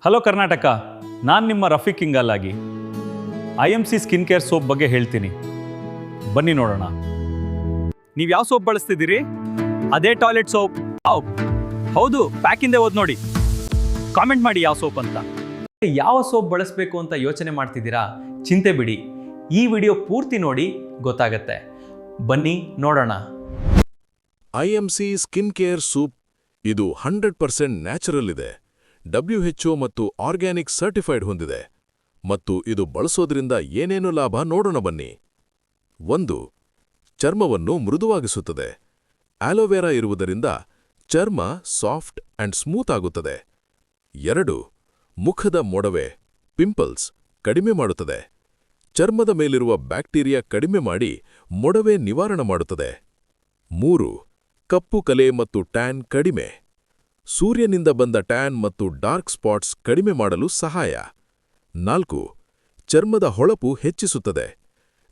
Hello Karnataka, ನಾನು ನಿಮ್ಮ ರಫೀಕ್ ಇಂಗಾಲಾಗಿ IMC ಸ್ಕಿನ್ ಕೇರ್ ಸೋಪ್ ಬಗ್ಗೆ ಹೇಳ್ತೀನಿ. ಬನ್ನಿ ನೋಡೋಣ. ನೀವು ಯಾವ ಸೋಪ್ ಬಳಸ್ತಿದ್ದೀರಿ? ಅದೇ ಟಾಯ್ಲೆಟ್ ಸೋಪ್? ಹೌದು, ಪ್ಯಾಕಿಂದೆ ಓದ್ ನೋಡಿ. ಕಾಮೆಂಟ್ ಮಾಡಿ ಯಾವ ಸೋಪ್ ಅಂತ. ಯಾವ ಸೋಪ್ ಬಳಸಬೇಕು ಅಂತ ಯೋಚನೆ ಮಾಡ್ತಿದ್ದೀರಾ? ಚಿಂತೆ ಬಿಡಿ, ಈ ವಿಡಿಯೋ ಪೂರ್ತಿ ನೋಡಿ ಗೊತ್ತಾಗತ್ತೆ. ಬನ್ನಿ ನೋಡೋಣ. IMC ಸ್ಕಿನ್ ಕೇರ್ ಸೂಪ್ ಇದು 100% ನ್ಯಾಚುರಲ್ ಇದೆ, WHO ಮತ್ತು ಆರ್ಗ್ಯಾನಿಕ್ ಸರ್ಟಿಫೈಡ್ ಹೊಂದಿದೆ. ಮತ್ತು ಇದು ಬಳಸೋದ್ರಿಂದ ಏನೇನು ಲಾಭ ನೋಡೋಣ ಬನ್ನಿ. 1. ಚರ್ಮವನ್ನು ಮೃದುವಾಗಿಸುತ್ತದೆ. ಆಲೋವೆರಾ ಇರುವುದರಿಂದ ಚರ್ಮ ಸಾಫ್ಟ್ ಅಂಡ್ ಸ್ಮೂತ್ ಆಗುತ್ತದೆ. 2. ಮುಖದ ಮೊಡವೆ ಪಿಂಪಲ್ಸ್ ಕಡಿಮೆ ಮಾಡುತ್ತದೆ. ಚರ್ಮದ ಮೇಲಿರುವ ಬ್ಯಾಕ್ಟೀರಿಯಾ ಕಡಿಮೆ ಮಾಡಿ ಮೊಡವೆ ನಿವಾರಣೆ ಮಾಡುತ್ತದೆ. 3. ಕಪ್ಪು ಕಲೆ ಮತ್ತು ಟ್ಯಾನ್ ಕಡಿಮೆ. ಸೂರ್ಯನಿಂದ ಬಂದ ಟ್ಯಾನ್ ಮತ್ತು ಡಾರ್ಕ್ ಸ್ಪಾಟ್ಸ್ ಕಡಿಮೆ ಮಾಡಲು ಸಹಾಯ. 4. ಚರ್ಮದ ಹೊಳಪು ಹೆಚ್ಚಿಸುತ್ತದೆ.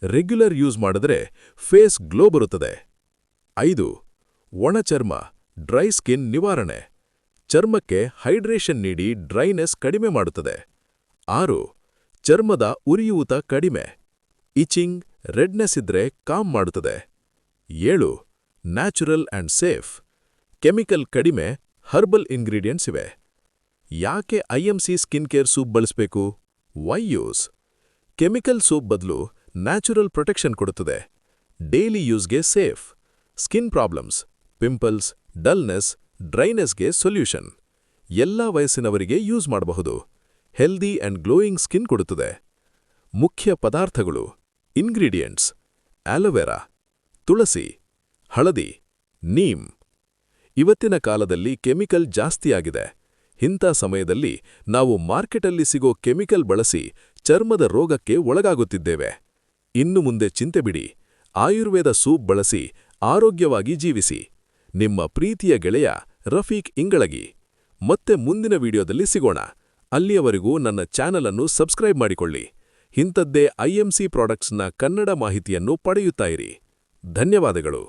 ರೆಗ್ಯುಲರ್ ಯೂಸ್ ಮಾಡಿದರೆ ಫೇಸ್ ಗ್ಲೋ ಬರುತ್ತದೆ. 5. ಒಣ ಚರ್ಮ ಡ್ರೈ ಸ್ಕಿನ್ ನಿವಾರಣೆ. ಚರ್ಮಕ್ಕೆ ಹೈಡ್ರೇಷನ್ ನೀಡಿ ಡ್ರೈನೆಸ್ ಕಡಿಮೆ ಮಾಡುತ್ತದೆ. 6. ಚರ್ಮದ ಉರಿಯೂತ ಕಡಿಮೆ. ಇಚಿಂಗ್ ರೆಡ್ನೆಸ್ ಇದ್ರೆ ಕಾಮ್ ಮಾಡುತ್ತದೆ. 7. Natural and safe. ಕೆಮಿಕಲ್ ಕಡಿಮೆ, ಹರ್ಬಲ್ ಇಂಗ್ರೀಡಿಯೆಂಟ್ಸ್ ಇವೆ. ಯಾಕೆ IMC ಸ್ಕಿನ್ ಕೇರ್ ಸೂಪ್ ಬಳಸಬೇಕು? Why use? ಕೆಮಿಕಲ್ ಸೂಪ್ ಬದಲು ನ್ಯಾಚುರಲ್ ಪ್ರೊಟೆಕ್ಷನ್ ಕೊಡುತ್ತದೆ. ಡೈಲಿ ಯೂಸ್ಗೆ safe. Skin problems, pimples, dullness, ಡ್ರೈನೆಸ್ಗೆ ಸೊಲ್ಯೂಷನ್. ಎಲ್ಲ ವಯಸ್ಸಿನವರಿಗೆ ಯೂಸ್ ಮಾಡಬಹುದು. ಹೆಲ್ದಿ ಅಂಡ್ ಗ್ಲೋಯಿಂಗ್ ಸ್ಕಿನ್ ಕೊಡುತ್ತದೆ. ಮುಖ್ಯ ಪದಾರ್ಥಗಳು: ಇಂಗ್ರೀಡಿಯೆಂಟ್ಸ್ ಆಲೋವೆರಾ, ತುಳಸಿ, ಹಳದಿ, ನೀಮ್. ಇವತ್ತಿನ ಕಾಲದಲ್ಲಿ ಕೆಮಿಕಲ್ ಜಾಸ್ತಿಯಾಗಿದೆ. ಇಂಥ ಸಮಯದಲ್ಲಿ ನಾವು ಮಾರ್ಕೆಟಲ್ಲಿ ಸಿಗೋ ಕೆಮಿಕಲ್ ಬಳಸಿ ಚರ್ಮದ ರೋಗಕ್ಕೆ ಒಳಗಾಗುತ್ತಿದ್ದೇವೆ. ಇನ್ನು ಮುಂದೆ ಚಿಂತೆ ಬಿಡಿ, ಆಯುರ್ವೇದ ಸೂಪ್ ಬಳಸಿ ಆರೋಗ್ಯವಾಗಿ ಜೀವಿಸಿ. ನಿಮ್ಮ ಪ್ರೀತಿಯ ಗೆಳೆಯ ರಫೀಕ್ ಇಂಗಳಗಿ. ಮತ್ತೆ ಮುಂದಿನ ವಿಡಿಯೋದಲ್ಲಿ ಸಿಗೋಣ. ಅಲ್ಲಿಯವರೆಗೂ ನನ್ನ ಚಾನಲ್ ಅನ್ನು ಸಬ್ಸ್ಕ್ರೈಬ್ ಮಾಡಿಕೊಳ್ಳಿ. ಇಂಥದ್ದೇ IMC ಪ್ರಾಡಕ್ಟ್ಸ್ನ ಕನ್ನಡ ಮಾಹಿತಿಯನ್ನು ಪಡೆಯುತ್ತಾ ಇರಿ. ಧನ್ಯವಾದಗಳು.